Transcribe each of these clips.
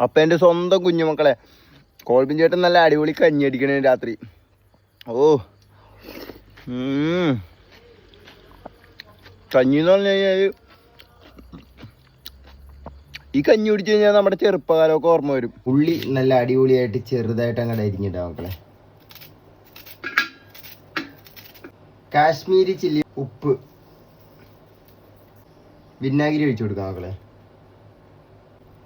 അപ്പം എൻ്റെ സ്വന്തം കുഞ്ഞുമക്കളെ കോൾബിൻ ചേട്ടൻ നല്ല അടിപൊളി കഞ്ഞി അടിക്കണേ രാത്രി. ഓ കഞ്ഞി എന്ന് പറഞ്ഞു കഴിഞ്ഞാൽ ഈ കഞ്ഞി കുടിച്ചു കഴിഞ്ഞാൽ നമ്മുടെ ചെറുപ്പകാലമൊക്കെ ഓർമ്മ വരും. ഉള്ളി നല്ല അടിപൊളിയായിട്ട് ചെറുതായിട്ട് അങ്ങോട്ട് അരിഞ്ഞിട്ടാ മക്കളെ. കാശ്മീരി ചില്ലി, ഉപ്പ്, വിനാഗിരി ഒഴിച്ചു കൊടുക്കാം മക്കളെ.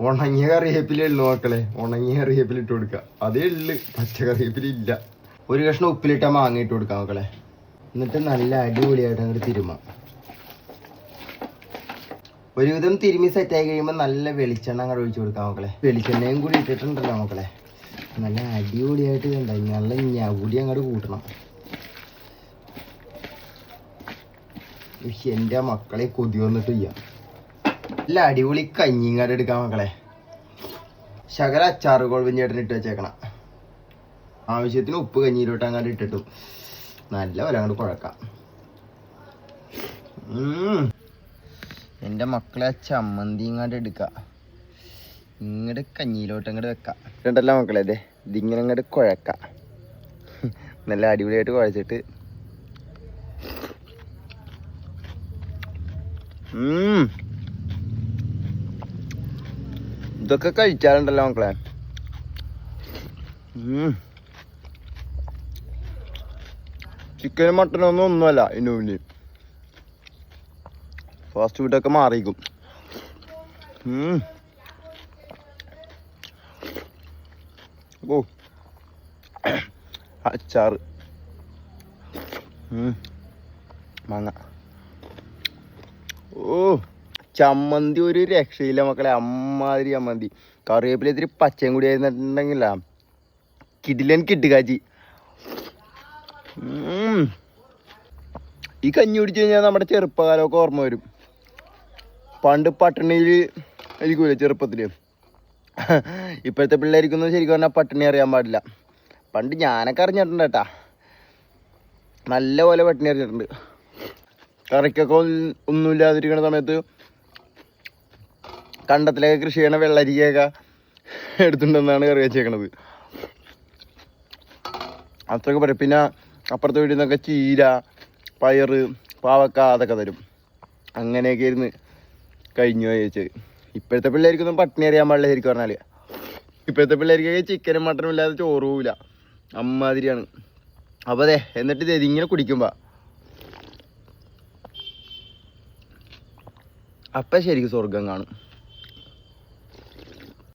ഉണങ്ങിയ കറിവേപ്പില ഉള്ളു മക്കളെ, ഉണങ്ങിയ കറിവേപ്പില ഇട്ട് കൊടുക്കുക. അതേ ഉള്ളു, പച്ച കറിവേപ്പില ഇല്ല. ഒരു കഷ്ണം ഉപ്പിലിട്ട മാങ്ങ ഇട്ട് കൊടുക്കാം മക്കളെ. എന്നിട്ട് നല്ല അടിപൊളിയായിട്ട് അങ്ങോട്ട് തിരുമാം. ഒരുവിധം തിരുമി സെറ്റായി കഴിയുമ്പോൾ നല്ല വെളിച്ചെണ്ണ അങ്ങോട്ട് ഒഴിച്ചു കൊടുക്കാം മക്കളെ. വെളിച്ചെണ്ണയും കൂടി ഇട്ടിട്ടുണ്ടല്ലോ മക്കളെ, നല്ല അടിപൊളിയായിട്ട് ഉണ്ടായി. നല്ല ഞവുടി അങ്ങോട്ട് കൂട്ടണം. എൻ്റെ മക്കളെ കൊതി വന്നിട്ട് ചെയ്യാം. നല്ല അടിപൊളി കഞ്ഞിങ്ങാട് എടുക്കാം മക്കളെ. ശകല അച്ചാറ് കോൾബിൻ ചേട്ടൻ ഇട്ട് വെച്ചേക്കണം. ആവശ്യത്തിന് ഉപ്പ് കഞ്ഞിയിലോട്ട് അങ്ങോട്ട് ഇട്ടിട്ടു നല്ല പോലെ അങ്ങോട്ട് കുഴക്കാം. എൻ്റെ മക്കളെ ചമ്മന്തി ഇങ്ങോട്ട് എടുക്കാം, ഇങ്ങോട്ട് കഞ്ഞിയിലോട്ട് അങ്ങോട്ട് വെക്കാം. ഇതുണ്ടല്ലോ മക്കളെ, അതെ ഇതിങ്ങനെ അങ്ങോട്ട് കുഴക്കാം. നല്ല അടിപൊളിയായിട്ട് കുഴച്ചിട്ട് ഇതൊക്കെ കഴിച്ചാലുണ്ടല്ലോ മക്കളെ. ചിക്കനും മട്ടനൊന്നും ഒന്നുമല്ല ഇതിൻ്റെ മുന്നിൽ. ഫാസ്റ്റ് ഫുഡൊക്കെ മാറിയിരിക്കും. ഓ അച്ചാറ്, മാങ്ങ, ഓ ചമ്മന്തി ഒരു രക്ഷയില്ല മക്കളെ. അമ്മാതിരി ചമ്മന്തി. കറിവേപ്പില ഇത്തിരി പച്ചയും കൂടി ആയിരുന്നിട്ടുണ്ടെങ്കില കിടിലൻ കിട്ടുകാച്ചി. ഈ കഞ്ഞി കുടിച്ചു കഴിഞ്ഞാൽ നമ്മുടെ ചെറുപ്പകാലമൊക്കെ ഓർമ്മ വരും. പണ്ട് പട്ടിണിയിൽ ഇരിക്കൂലേ ചെറുപ്പത്തിൽ. ഇപ്പോഴത്തെ പിള്ളേർക്കൊന്നും ശരിക്കും പറഞ്ഞാൽ പട്ടിണി അറിയാൻ പാടില്ല. പണ്ട് ഞാനൊക്കെ അറിഞ്ഞിട്ടുണ്ട് കേട്ടാ, നല്ല പോലെ പട്ടിണി അറിഞ്ഞിട്ടുണ്ട്. കറിക്കൊക്കെ ഒന്നുമില്ലാതിരിക്കുന്ന സമയത്ത് കണ്ടത്തിലൊക്കെ കൃഷി ചെയ്യണ വെള്ളരിക്കൊക്കെ എടുത്തിട്ടുണ്ടെന്നാണ് കറി വെച്ചേക്കണത്. അത്രയൊക്കെ പറയും. പിന്നെ അപ്പുറത്തെ വീട്ടിൽ നിന്നൊക്കെ ചീര, പയറ്, പാവക്ക അതൊക്കെ തരും. അങ്ങനെയൊക്കെ ഇരുന്ന് കഴിഞ്ഞു ചോദിച്ചത്. ഇപ്പോഴത്തെ പിള്ളേർക്കൊന്നും പട്ടിണി അറിയാൻ പാടില്ല ശരിക്കും പറഞ്ഞാൽ. ഇപ്പോഴത്തെ പിള്ളേർക്കൊക്കെ ചിക്കനും മട്ടനും ഇല്ലാതെ ചോറ് പോവില്ല, അമ്മാതിരിയാണ്. അപ്പോൾ അതെ, എന്നിട്ട് ഇത് ഇങ്ങനെ കുടിക്കുമ്പോൾ അപ്പം ശരിക്കും സ്വർഗം കാണും.